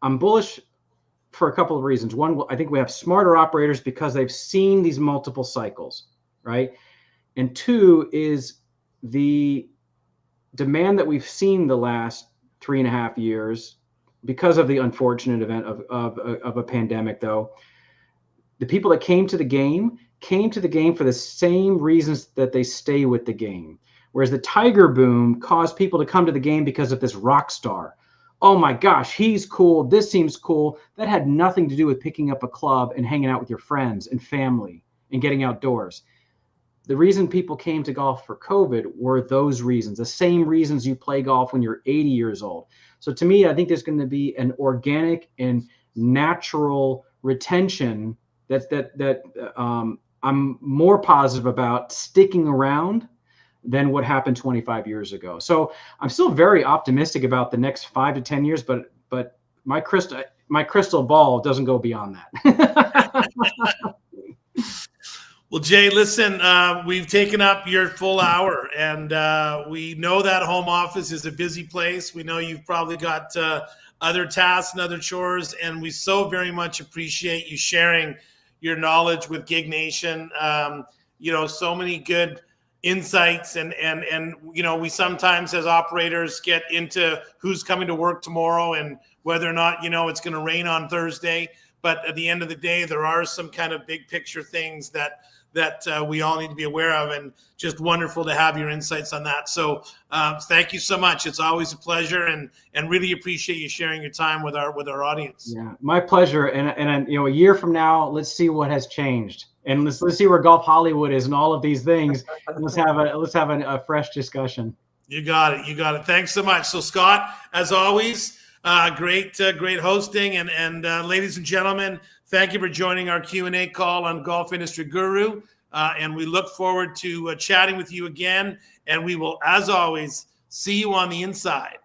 S3: bullish for a couple of reasons. One, I think we have smarter operators because they've seen these multiple cycles, right? And two is the demand that we've seen the last 3.5 years because of the unfortunate event of a pandemic, though. The people that came to the game for the same reasons that they stay with the game. Whereas the Tiger boom caused people to come to the game because of this rock star. Oh my gosh, he's cool. This seems cool. That had nothing to do with picking up a club and hanging out with your friends and family and getting outdoors. The reason people came to golf for COVID were those reasons, the same reasons you play golf when you're 80 years old. So to me, I think there's going to be an organic and natural retention that I'm more positive about sticking around than what happened 25 years ago. So I'm still very optimistic about the next 5 to 10 years, but my crystal ball doesn't go beyond that.
S2: Well, Jay, listen, we've taken up your full hour, and we know that home office is a busy place. We know you've probably got other tasks and other chores, and we so very much appreciate you sharing your knowledge with Gig Nation. So many good insights, and we sometimes as operators get into who's coming to work tomorrow and whether or not it's going to rain on Thursday. But at the end of the day, there are some kind of big picture things that we all need to be aware of, and just wonderful to have your insights on that. So thank you so much. It's always a pleasure, and really appreciate you sharing your time with our audience.
S3: Yeah, my pleasure. And a year from now, let's see what has changed, and let's see where Golf Hollywood is and all of these things. Let's have a fresh discussion.
S2: You got it. Thanks so much. So Scott, as always, great hosting, and ladies and gentlemen, thank you for joining our Q&A call on Golf Industry Guru, and we look forward to chatting with you again, and we will, as always, see you on the inside.